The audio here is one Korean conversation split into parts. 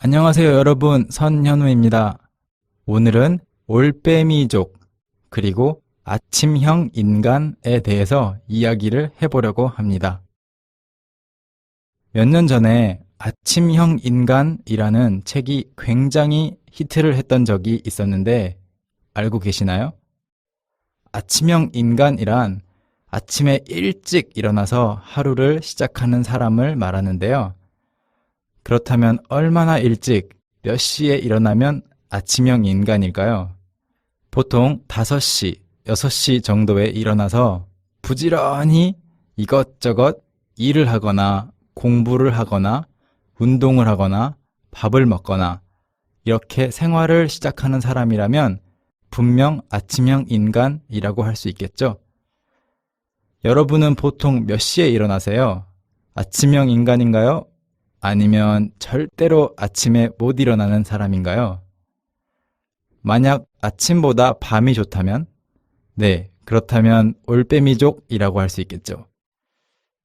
안녕하세요 여러분, 선현우입니다. 오늘은 올빼미족 그리고 아침형 인간에 대해서 이야기를 해보려고 합니다. 몇 년 전에 아침형 인간이라는 책이 굉장히 히트를 했던 적이 있었는데 알고 계시나요? 아침형 인간이란 아침에 일찍 일어나서 하루를 시작하는 사람을 말하는데요. 그렇다면 얼마나 일찍, 몇 시에 일어나면 아침형 인간일까요? 보통 5시, 6시 정도에 일어나서 부지런히 이것저것 일을 하거나 공부를 하거나 운동을 하거나 밥을 먹거나 이렇게 생활을 시작하는 사람이라면 분명 아침형 인간이라고 할 수 있겠죠? 여러분은 보통 몇 시에 일어나세요? 아침형 인간인가요? 아니면 절대로 아침에 못 일어나는 사람인가요? 만약 아침보다 밤이 좋다면? 네, 그렇다면 올빼미족이라고 할 수 있겠죠.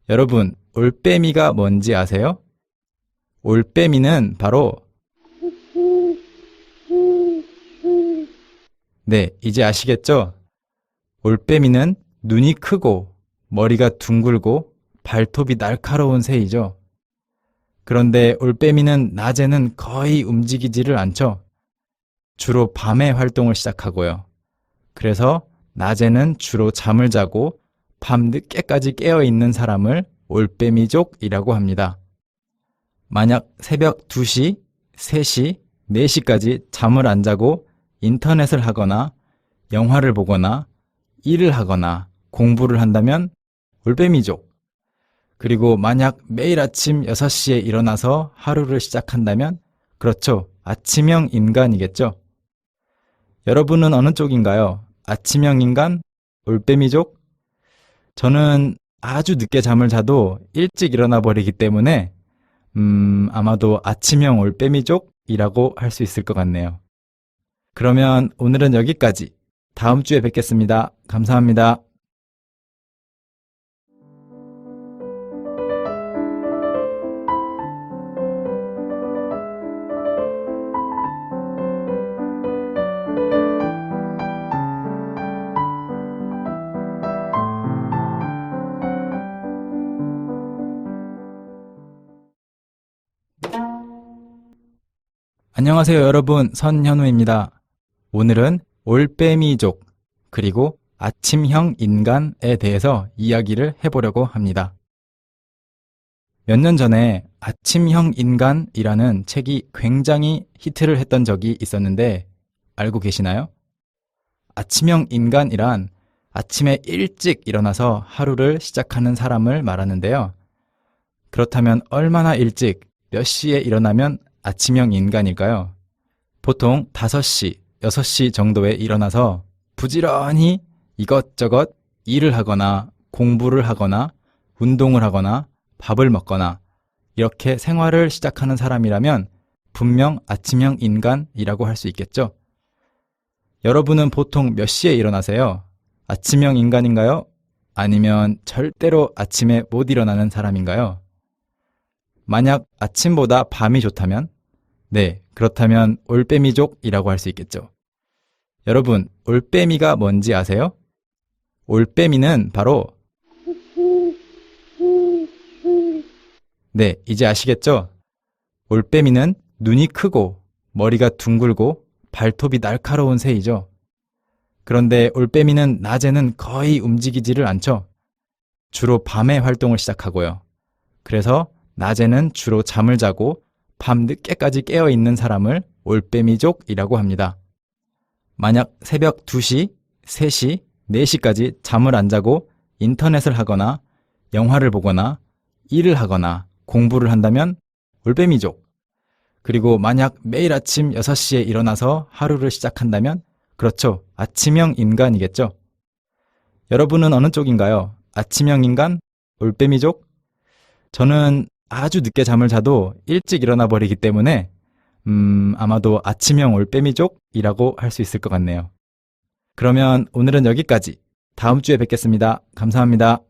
여러분, 올빼미가 뭔지 아세요? 올빼미는 바로 네, 이제 아시겠죠? 올빼미는 눈이 크고 머리가 둥글고 발톱이 날카로운 새이죠. 그런데 올빼미는 낮에는 거의 움직이지를 않죠. 주로 밤에 활동을 시작하고요. 그래서 낮에는 주로 잠을 자고 밤 늦게까지 깨어있는 사람을 올빼미족이라고 합니다. 만약 새벽 2시, 3시, 4시까지 잠을 안 자고 인터넷을 하거나 영화를 보거나 일을 하거나 공부를 한다면 올빼미족. 그리고 만약 매일 아침 6시에 일어나서 하루를 시작한다면 그렇죠. 아침형 인간이겠죠. 여러분은 어느 쪽인가요? 아침형 인간? 올빼미족? 저는 아주 늦게 잠을 자도 일찍 일어나 버리기 때문에 아마도 아침형 올빼미족이라고 할 수 있을 것 같네요. 그러면 오늘은 여기까지. 다음 주에 뵙겠습니다. 감사합니다. 안녕하세요 여러분, 선현우입니다. 오늘은 올빼미족 그리고 아침형 인간에 대해서 이야기를 해보려고 합니다. 몇 년 전에 아침형 인간이라는 책이 굉장히 히트를 했던 적이 있었는데 알고 계시나요? 아침형 인간이란 아침에 일찍 일어나서 하루를 시작하는 사람을 말하는데요. 그렇다면 얼마나 일찍, 몇 시에 일어나면 아침형 인간일까요? 보통 5시, 6시 정도에 일어나서 부지런히 이것저것 일을 하거나 공부를 하거나 운동을 하거나 밥을 먹거나 이렇게 생활을 시작하는 사람이라면 분명 아침형 인간이라고 할 수 있겠죠? 여러분은 보통 몇 시에 일어나세요? 아침형 인간인가요? 아니면 절대로 아침에 못 일어나는 사람인가요? 만약 아침보다 밤이 좋다면? 네, 그렇다면 올빼미족이라고 할 수 있겠죠. 여러분, 올빼미가 뭔지 아세요? 올빼미는 바로 네, 이제 아시겠죠? 올빼미는 눈이 크고 머리가 둥글고 발톱이 날카로운 새이죠. 그런데 올빼미는 낮에는 거의 움직이지를 않죠. 주로 밤에 활동을 시작하고요. 그래서 낮에는 주로 잠을 자고 밤 늦게까지 깨어있는 사람을 올빼미족이라고 합니다. 만약 새벽 2시, 3시, 4시까지 잠을 안 자고 인터넷을 하거나 영화를 보거나 일을 하거나 공부를 한다면 올빼미족. 그리고 만약 매일 아침 6시에 일어나서 하루를 시작한다면 그렇죠. 아침형 인간이겠죠. 여러분은 어느 쪽인가요? 아침형 인간? 올빼미족? 저는 아주 늦게 잠을 자도 일찍 일어나 버리기 때문에 아마도 아침형 올빼미족이라고 할 수 있을 것 같네요. 그러면 오늘은 여기까지. 다음 주에 뵙겠습니다. 감사합니다.